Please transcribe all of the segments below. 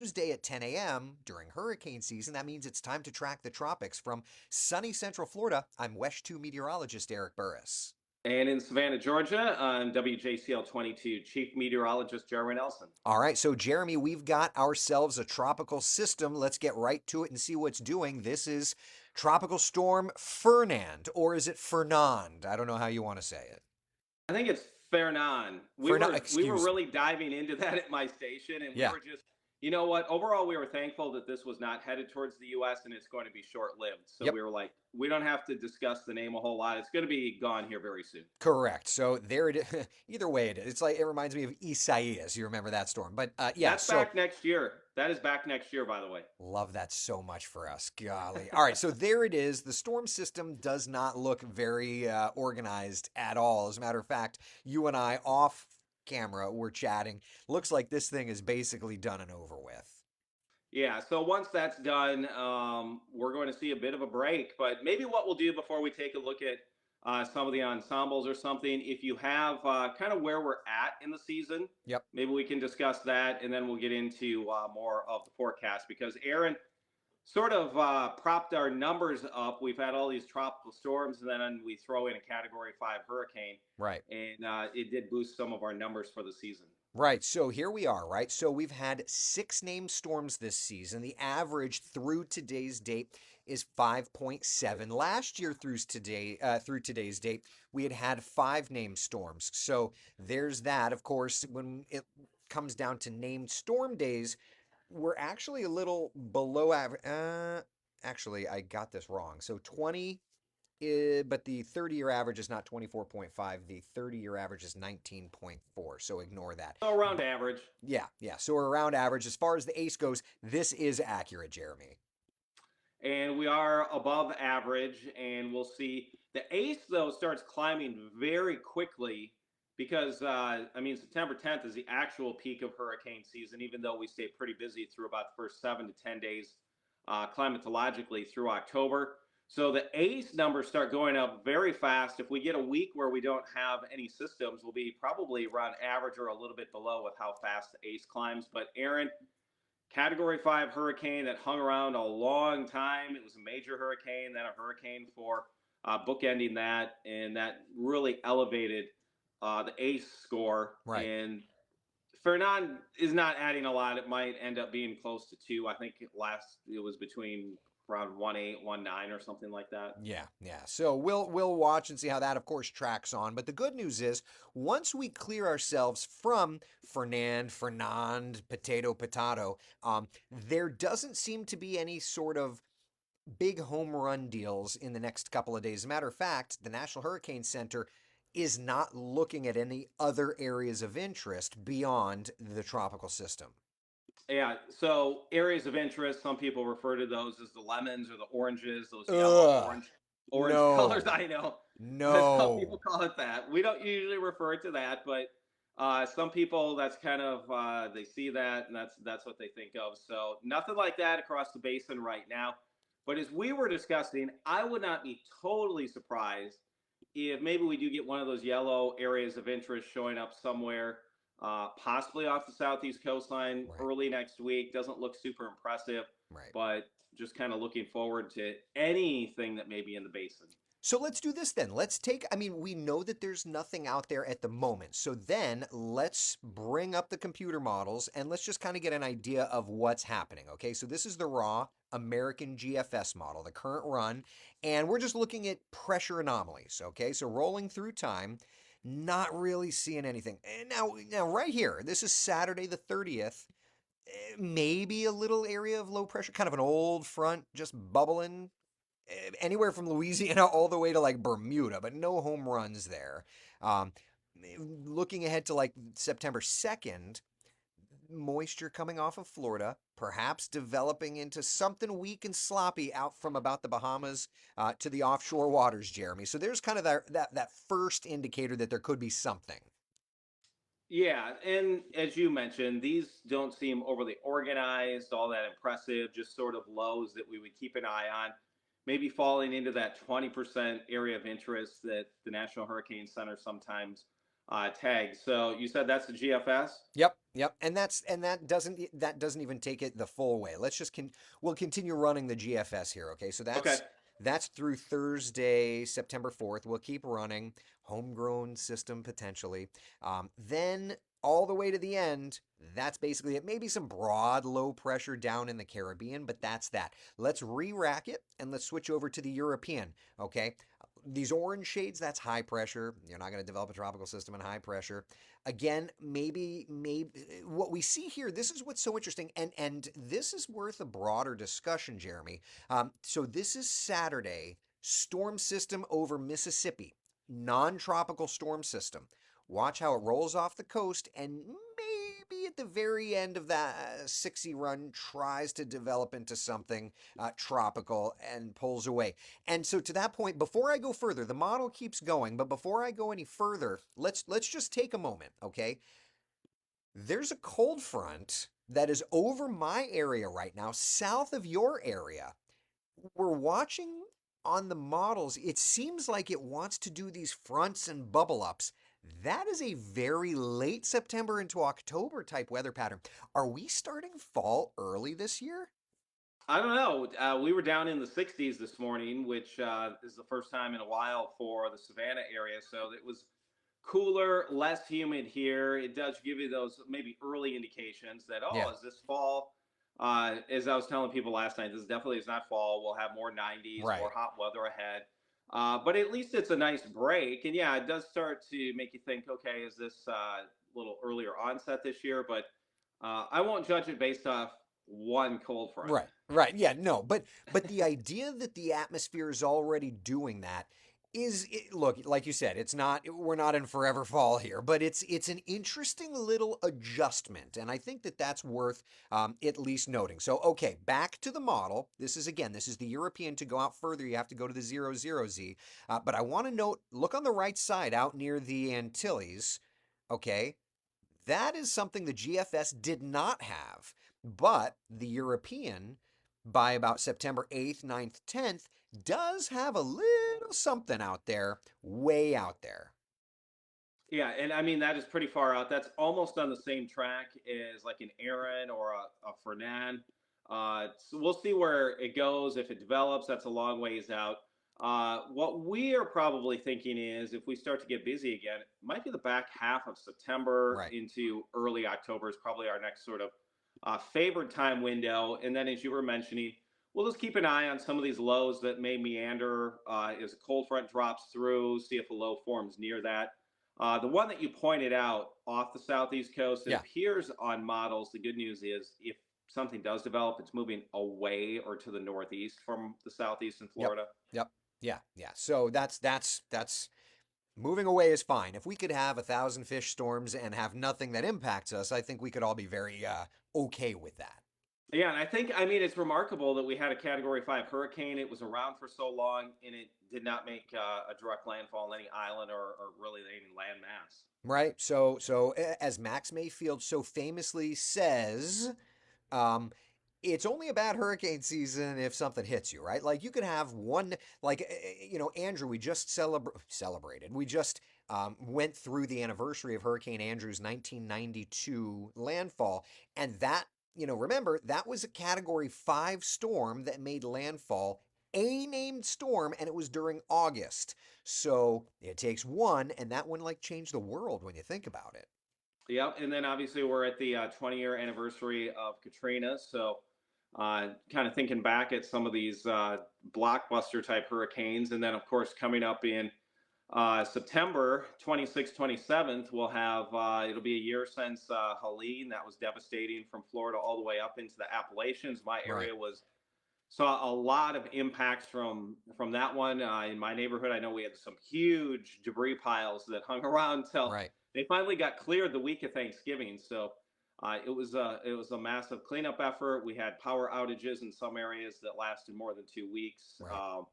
Tuesday at 10 a.m. during hurricane season. That means it's time to track the tropics. From sunny Central Florida, I'm WESH 2 meteorologist Eric Burris. And in Savannah, Georgia, I'm WJCL 22 Chief Meteorologist Jeremy Nelson. All right, so Jeremy, we've got ourselves a tropical system. Let's get right to it and see what's doing. This is Tropical Storm Fernand, or is it Fernand? I don't know how you want to say it. I think it's Fernan. We Fernand, were we were excuse me. really diving into that at my station, and we Yeah. were just, you know what? Overall, we were thankful that this was not headed towards the U.S. and it's going to be short-lived. So Yep. we were like, we don't have to discuss the name a whole lot. It's going to be gone here very soon. Correct. So there it is. Either way, it is. It's like it reminds me of Isaias. You remember that storm, but yeah. That's So back next year. That is back next year, by the way. love that so much for us. Golly. All right. So there it is. The storm system does not look very organized at all. As a matter of fact, you and I off camera were chatting. Looks like this thing is basically done and over with. Yeah, so once that's done, we're going to see a bit of a break. But maybe what we'll do before we take a look at some of the ensembles or something, if you have kind of where we're at in the season, Yep. maybe we can discuss that and then we'll get into more of the forecast because Aaron sort of propped our numbers up. We've had all these tropical storms and then we throw in a category 5 hurricane, Right. and it did boost some of our numbers for the season. Right. So here we are, right? So we've had six named storms this season. The average through today's date is 5.7. Last year through today's date, we had five named storms. So there's that. Of course, when it comes down to named storm days, we're actually a little below average. Actually, I got this wrong. So 20 but the 30-year average is not 24.5. The 30-year average is 19.4. So ignore that. So around average. Yeah, yeah. So we're around average. As far as the ace goes, this is accurate, Jeremy. And we are above average. And we'll see the ace though starts climbing very quickly because I mean September 10th is the actual peak of hurricane season. Even though we stay pretty busy through about the first 7 to 10 days climatologically through October. So the ace numbers start going up very fast. If we get a week where we don't have any systems, we'll be probably around average or a little bit below with how fast the ace climbs. But Aaron, category 5 hurricane that hung around a long time. It was a major hurricane, then a hurricane for bookending that, and that really elevated the ACE score. Right. And Fernand is not adding a lot. It might end up being close to 2. I think it was between around 1.8, 1.9, or something like that. Yeah, yeah. So we'll watch and see how that, of course, tracks on. But the good news is, once we clear ourselves from Fernand, Potato, there doesn't seem to be any sort of big home run deals in the next couple of days. As a matter of fact, the National Hurricane Center is not looking at any other areas of interest beyond the tropical system. Yeah. So areas of interest, some people refer to those as the lemons or the oranges, those yellow, Ugh. orange colors. No. I know that some people No. call it that. We don't usually refer to that, but some people that's kind of they see that and that's what they think of. So nothing like that across the basin right now. But as we were discussing, I would not be totally surprised if maybe we do get one of those yellow areas of interest showing up somewhere, possibly off the southeast coastline Right. early next week. Doesn't look super impressive, Right. but just kind of looking forward to anything that may be in the basin. So let's do this then. I mean, we know that there's nothing out there at the moment. So then let's bring up the computer models and let's just kind of get an idea of what's happening. Okay. So this is the raw American GFS model, the current run, and we're just looking at pressure anomalies. Okay. So rolling through time, not really seeing anything. And now right here, this is Saturday the 30th. Maybe a little area of low pressure, kind of an old front just bubbling anywhere from Louisiana all the way to like Bermuda, but no home runs there. Um, Looking ahead to like September 2nd, moisture coming off of Florida, perhaps developing into something weak and sloppy out from about the Bahamas to the offshore waters, Jeremy. So there's kind of that first indicator that there could be something. Yeah, and as you mentioned, these don't seem overly organized, all that impressive, just sort of lows that we would keep an eye on. Maybe falling into that 20% area of interest that the National Hurricane Center sometimes tag. So you said that's the GFS? Yep, yep, and that doesn't even take it the full way. We'll continue running the GFS here, okay? So Okay. that's through Thursday, September 4th. We'll keep running homegrown system potentially. Then all the way to the end, that's basically it. Maybe some broad low pressure down in the Caribbean, but that's that. Let's re-rack it and let's switch over to the European, okay? These orange shades, that's high pressure. You're not going to develop a tropical system in high pressure. Again, maybe what we see here, this is what's so interesting, and this is worth a broader discussion, Jeremy. So this is Saturday, storm system over Mississippi, non-tropical storm system. Watch how it rolls off the coast, and maybe at the very end of that 60 run tries to develop into something tropical and pulls away. And so to that point, before I go further, the model keeps going, but before I go any further, let's just take a moment, okay? There's a cold front that is over my area right now, south of your area. We're watching on the models, it seems like it wants to do these fronts and bubble ups. That is a very late September into October type weather pattern. Are we starting fall early this year? I don't know. We were down in the 60s this morning, which is the first time in a while for the Savannah area. So it was cooler, less humid here. It does give you those maybe early indications that, Yeah, oh, is this fall? As I was telling people last night, this definitely is not fall. We'll have more 90s, more right. hot weather ahead. But at least it's a nice break. And yeah, it does start to make you think, okay, is this a little earlier onset this year? But I won't judge it based off one cold front. Right, right. Yeah, no, but the idea that the atmosphere is already doing that look, like you said, it's not we're not in forever fall here, but it's an interesting little adjustment, and I think that that's worth at least noting. So, okay, back to the model. This is the European. To go out further, you have to go to the 00Z. But I want to note, look on the right side out near the Antilles. Okay, that is something the GFS did not have, but the European, by about September 8th, 9th, 10th, does have a little something out there, way out there. Yeah, and I mean that is pretty far out. That's almost on the same track as like an Aaron or a Fernan. So we'll see where it goes if it develops. That's a long ways out. What we are probably thinking is if we start to get busy again, it might be the back half of September Right. into early October is probably our next sort of favored time window. And then, as you were mentioning, we'll just keep an eye on some of these lows that may meander as a cold front drops through, see if a low forms near that. The one that you pointed out off the southeast coast, it Yeah. appears on models. The good news is if something does develop, it's moving away or to the northeast from the southeast in Yep. Florida. Yep. Yeah. Yeah. So that's moving away is fine. If we could have 1,000 fish storms and have nothing that impacts us, I think we could all be very okay with that. Yeah, and I think I mean it's remarkable that we had a Category 5 hurricane. It was around for so long, and it did not make a direct landfall on any island or really any land mass. Right. So as Max Mayfield so famously says, Um, it's only a bad hurricane season if something hits you, right? Like you could have one, like Andrew. We just celebrated. We just went through the anniversary of Hurricane Andrew's 1992 landfall, and remember that was a Category 5 storm that made landfall. A named storm, and it was during August. So it takes one, and that one like changed the world when you think about it. Yep, and then obviously we're at the 20-year anniversary of Katrina, so kind of thinking back at some of these blockbuster type hurricanes, and then of course coming up in September 26th, 27th, we'll have it'll be a year since Helene that was devastating from Florida all the way up into the Appalachians. My Right. area was saw a lot of impacts from that one in my neighborhood. I know we had some huge debris piles that hung around till Right. they finally got cleared the week of Thanksgiving. So it was a massive cleanup effort. We had power outages in some areas that lasted more than 2 weeks. Right.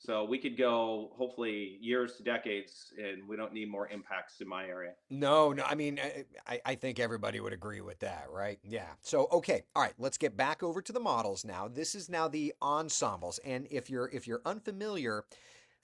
So we could go hopefully years to decades, and we don't need more impacts in my area. No, no. I mean, I think everybody would agree with that, right? Yeah. So, okay, all right. Let's get back over to the models now. This is now the ensembles, and if you're unfamiliar,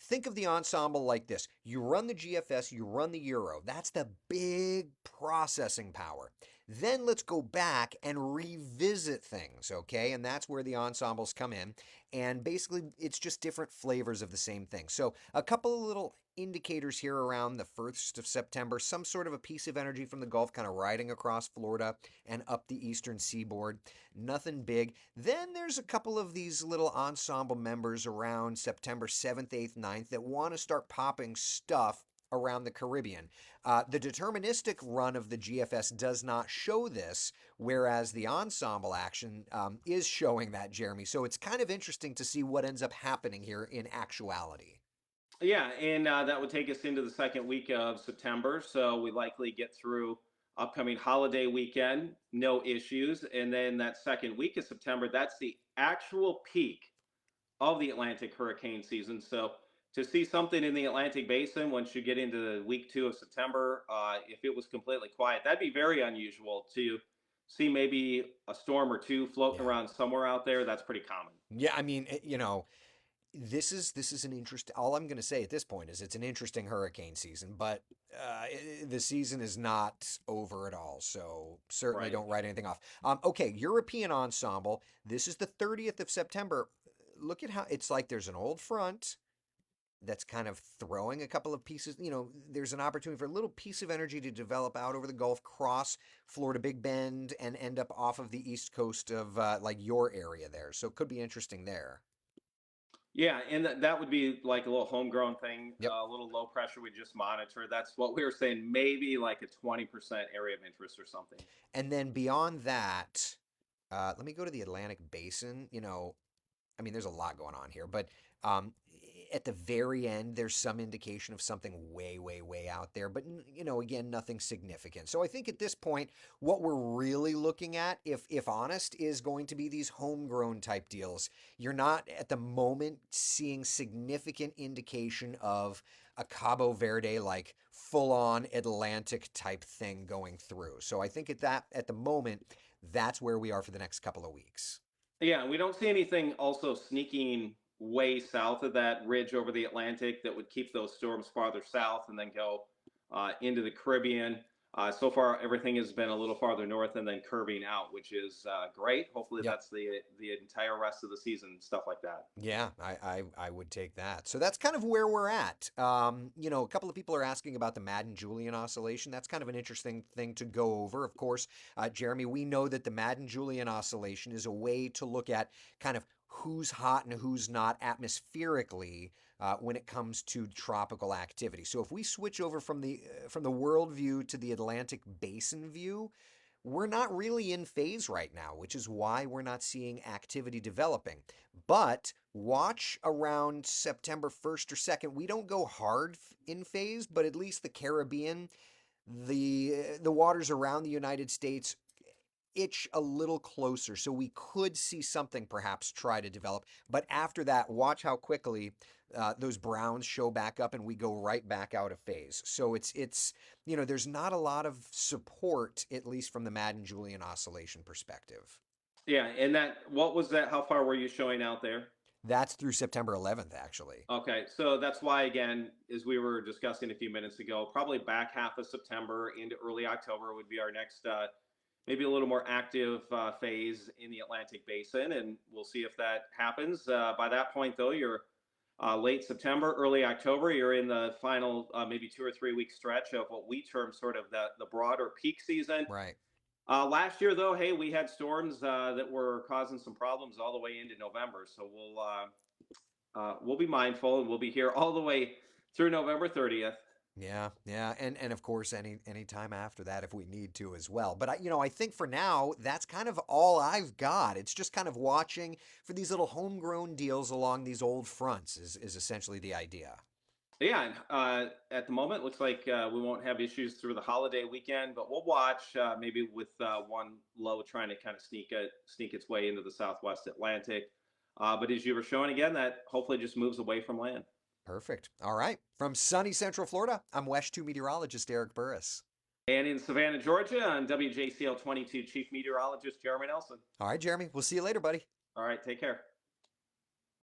think of the ensemble like this. You run the GFS, you run the Euro. That's the big processing power. Then let's go back and revisit things, okay? And that's where the ensembles come in. And basically, it's just different flavors of the same thing. So, a couple of little indicators here around the 1st of September, some sort of a piece of energy from the Gulf kind of riding across Florida and up the eastern seaboard. Nothing big. Then there's a couple of these little ensemble members around September 7th, 8th, 9th that want to start popping stuff around the Caribbean. The deterministic run of the GFS does not show this, whereas the ensemble action is showing that, Jeremy. So it's kind of interesting to see what ends up happening here in actuality. Yeah, and that would take us into the second week of September. So we likely get through upcoming holiday weekend, no issues. And then that second week of September, that's the actual peak of the Atlantic hurricane season. So to see something in the Atlantic basin once you get into week 2 of September, if it was completely quiet, that'd be very unusual to see maybe a storm or two floating Yeah. around somewhere out there. That's pretty common. Yeah, I mean, this is an interest. All I'm going to say at this point is it's an interesting hurricane season, but the season is not over at all. So certainly Right. don't write anything off. Okay, European ensemble. This is the 30th of September. Look at how it's like there's an old front that's kind of throwing a couple of pieces. There's an opportunity for a little piece of energy to develop out over the Gulf, cross Florida Big Bend, and end up off of the east coast of like your area there. So it could be interesting there. Yeah, and that would be like a little homegrown thing, Yep. a little low pressure we just monitor. That's what we were saying, maybe like a 20% area of interest or something. And then beyond that, let me go to the Atlantic Basin. I mean, there's a lot going on here, but um, at the very end, there's some indication of something way, way, way out there. But again, nothing significant. So I think at this point, what we're really looking at, if honest, is going to be these homegrown type deals. You're not at the moment seeing significant indication of a Cabo Verde like full on Atlantic type thing going through. So I think at the moment, that's where we are for the next couple of weeks. Yeah, we don't see anything also sneaking way south of that ridge over the Atlantic that would keep those storms farther south and then go into the Caribbean. So far, everything has been a little farther north and then curving out, which is great. Hopefully, Yep. that's the entire rest of the season, stuff like that. Yeah, I would take that. So that's kind of where we're at. A couple of people are asking about the Madden-Julian oscillation. That's kind of an interesting thing to go over. Of course, Jeremy, we know that the Madden-Julian oscillation is a way to look at kind of who's hot and who's not atmospherically when it comes to tropical activity. So if we switch over from the world view to the Atlantic Basin view, we're not really in phase right now, which is why we're not seeing activity developing. But watch around September 1st or 2nd. We don't go hard in phase, but at least the Caribbean, the waters around the United States itch a little closer. So we could see something perhaps try to develop. But after that, watch how quickly those browns show back up and we go right back out of phase. So there's not a lot of support, at least from the Madden-Julian oscillation perspective. Yeah, and what was that? How far were you showing out there? That's through September 11th, actually. Okay, so that's why, again, as we were discussing a few minutes ago, probably back half of September into early October would be our next, maybe a little more active phase in the Atlantic Basin, and we'll see if that happens. By that point, though, you're late September, early October. You're in the final maybe 2 or 3 week stretch of what we term sort of the broader peak season. Right. Last year, though, hey, we had storms that were causing some problems all the way into November. So we'll be mindful and we'll be here all the way through November 30th. Yeah, yeah, and of course any time after that if we need to as well. But I think for now that's kind of all I've got. It's just kind of watching for these little homegrown deals along these old fronts is essentially the idea. Yeah, and, at the moment, looks like we won't have issues through the holiday weekend, but we'll watch maybe with one low trying to kind of sneak its way into the Southwest Atlantic. But as you were showing again, that hopefully just moves away from land. Perfect. All right. From sunny Central Florida, I'm WESH 2 meteorologist Eric Burris. And in Savannah, Georgia, I'm WJCL 22 Chief Meteorologist Jeremy Nelson. All right, Jeremy. We'll see you later, buddy. All right, take care.